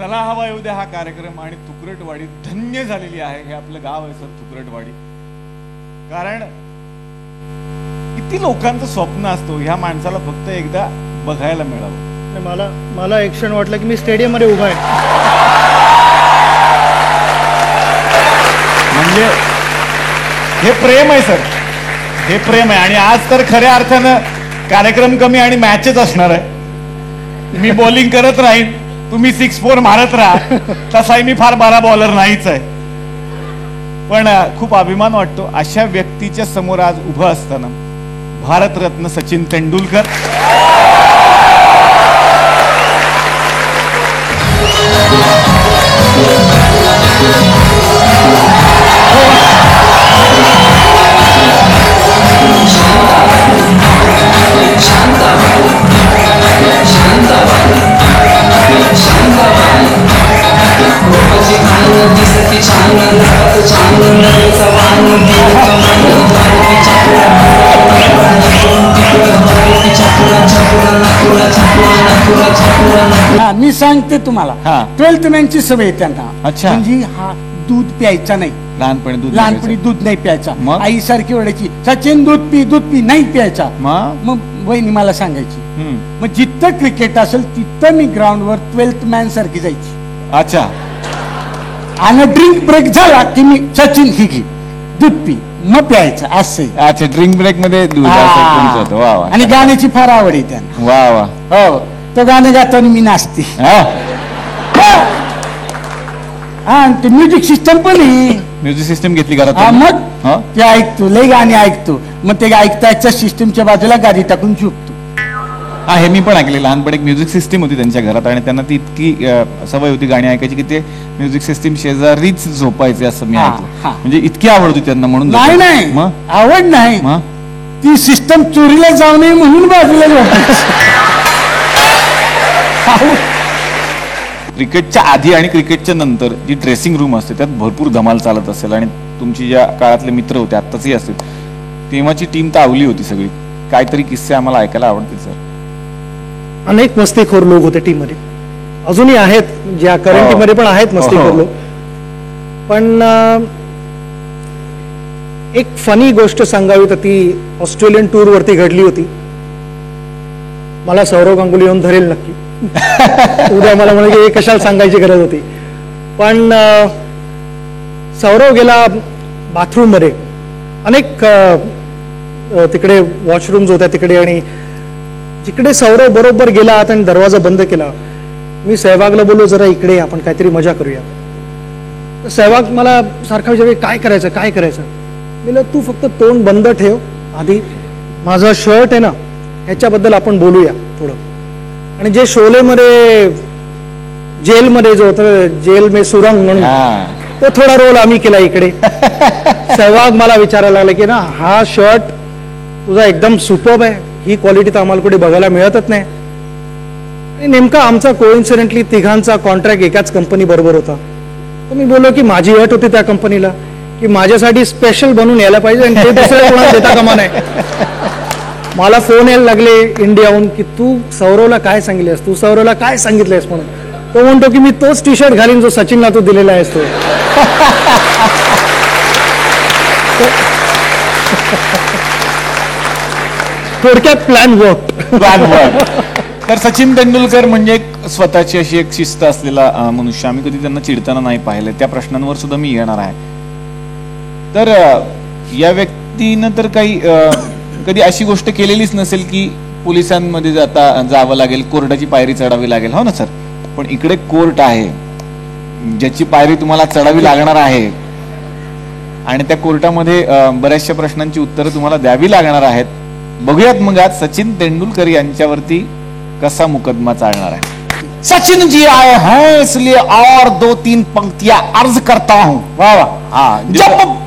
चला हवा येऊ द्या हा कार्यक्रम आणि तुकरटवाडी धन्य झालेली आहे. हे आपलं गाव आहे सर तुकरटवाडी. कारण किती लोकांचं स्वप्न असतो ह्या माणसाला फक्त एकदा बघायला मिळावं. मला एक क्षण वाटलं की मी स्टेडियम मध्ये उभा आहे. म्हणजे हे प्रेम आहे सर, हे प्रेम आहे. आणि आज तर खऱ्या अर्थानं कार्यक्रम कमी आणि मॅचच असणार आहे. मी बॉलिंग करत राहीन, तुम्ही 6-4 मारत राहा. तसाही मी फार बारा बॉलर नाहीच आहे. पण खूप अभिमान वाटतो अशा व्यक्तीच्या समोर आज उभं असताना. भारतरत्न सचिन तेंडुलकर, मी सांगते तुम्हाला, 12th मॅनची सवय त्यांना. अच्छा. म्हणजे हा दूध प्यायचा नाही. लहानपणी दूध नाही प्यायचा. आई सारखी ओरडायची, सचिन दूध पी नाही प्यायचा. मग वहिनी मला सांगायची. मग जिथं क्रिकेट असेल तिथं मी ग्राउंडवर 12th मॅन सारखी जायची. अच्छा. आणि ड्रिंक ब्रेक झाला की मी सचिन ही घे दूध पी मग प्यायचं असं. अच्छा, ड्रिंक ब्रेक मध्ये दूध. आणि गाण्याची फार आवड आहे त्यांना. वा वा. हो, तो गाणं गाताना मी नाचते. आणि म्युझिक सिस्टम पण आहे. म्युझिक सिस्टम घेतली घरात. मग ते ऐकतो, लय गाणी ऐकतो. मग ते ऐकताच्या सिस्टमच्या बाजूला गाडी टाकून झोपतो. हा, हे मी पण ऐकले. लहानपणी एक म्युझिक सिस्टीम होती त्यांच्या घरात आणि त्यांना ती इतकी सवय होती गाणी ऐकायची की ते म्युझिक सिस्टीम शेजारीच झोपायचे असं मी ऐकलं. म्हणजे इतकी आवड होती त्यांना म्हणून. नाही आवड नाही, ती सिस्टम चोरीला जाऊ नये म्हणून बाजूला झोपायची. क्रिकेटच्या आधी आणि क्रिकेटच्या नंतर जी ड्रेसिंग रूम असते त्यात भरपूर धमाल चालत असेल. आणि तुमची ज्या काळातले मित्र होते आत्ताचही असतील, तेव्हाची टीम तावली होती सगळी. काहीतरी किस्से आम्हाला ऐकायला आवडतील सर. अनेक मस्तीखोर लोक होते टीम मध्ये, अजूनही आहेत, ज्या करंट टीम मध्ये पण आहेत मस्तीखोर लोक. पण एक फनी गोष्ट सांगावी तर ती ऑस्ट्रेलियन टूर वरती घडली होती. मला सौरव गांगुली येऊन धरेल नक्की. उद्या मला म्हणजे हे कशाला सांगायची गरज होती. पण सौरव गेला बाथरूम मध्ये. अनेक तिकडे वॉशरूम्स होत्या तिकडे, आणि जिकडे सौरव बरोबर गेला आणि दरवाजा बंद केला, मी सहवागला बोललो जरा इकडे आपण काहीतरी मजा करूया. तर सहवाग मला सारखा विचार काय करायचं. मी तू फक्त तोंड बंद ठेव, आधी माझा शर्ट आहे ना ह्याच्याबद्दल आपण बोलूया थोडं. आणि जे शोलेमध्ये जेलमध्ये जो होता, जेल में सुरंग म्हणून, तो थोडा रोल आम्ही केला इकडे. सहवाग मला विचारायला लागला की ना हा शर्ट तुझा एकदम सुपर्ब आहे, ही क्वालिटी तर आम्हाला कुठे बघायला मिळतच नाही. आणि नेमका आमचा कोइन्सिडेंटली तिघांचा कॉन्ट्रॅक्ट एकाच कंपनी बरोबर होता. तर मी बोललो की माझी अट होती त्या कंपनीला की माझ्यासाठी स्पेशल बनवून यायला पाहिजे आणि ते दुसऱ्या कोणाला देता कामा नये. मला फोन यायला लागले इंडियाहून की तू सौरवला काय सांगितलेस, तू सौरवला काय सांगितलंयस म्हणून. तो म्हणतो की मी तोच टी शर्ट घालीन जो सचिनला तू दिलेला आहेस तो. थोडक्यात प्लॅन वर्क. तर सचिन तेंडुलकर म्हणजे स्वतःची अशी एक शिस्त असलेला मनुष्य. आम्ही कधी त्यांना चिडताना नाही पाहिलं. त्या प्रश्नांवर सुद्धा मी येणार आहे. तर या व्यक्तीनं तर काही कधी अशी गोष्ट केलेलीच नसेल की पोलिसांमध्ये जावं लागेल, कोर्टाची पायरी चढावी लागेल. हो ना सर. पण इकडे कोर्ट आहे ज्याची पायरी तुम्हाला चढावी लागणार आहे आणि त्या कोर्टामध्ये बऱ्याचशा प्रश्नांची उत्तरं तुम्हाला द्यावी लागणार आहेत. बघूयात मग आज सचिन तेंडुलकर यांच्यावरती कसा मुकदमा चालणार आहे. सचिन जी आए हैं इसलिए और 2-3 पंक्तियां अर्ज करता हूं. वाह वाह. जब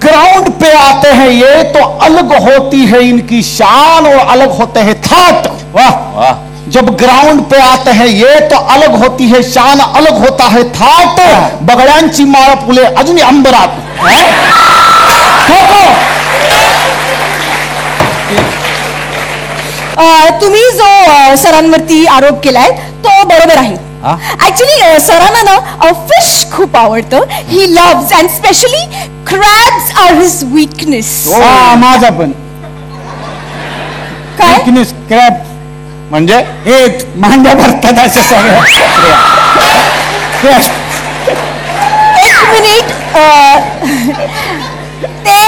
ग्राउंड पे आते हैं ये तो अलग होती है इनकी शान और अलग होते हैं थाट. वाह वाह. जब ग्राउंड पे आते हैं ये तो अलग होती है शान, अलग होता है थाट. बगड्यांची माळ फुले अजूनही अंबरात. तुम्ही जो सरांवरती आरोप केलाय तो बरोबर आहे. ऍक्च्युली सरांना ना फिश खूप आवडतं. He loves and specially crabs are his weakness. माझा पण काय weakness, crab. म्हणजे हे मांड्या भरतात असं सगळं. एक मिनिट ते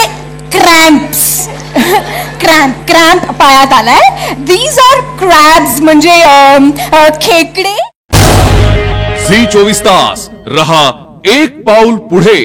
क्रॅम्प पायात आलाय. दीज आर क्रॅब्स म्हणजे खेकडे. झी 24 तास रहा एक पाऊल पुढे.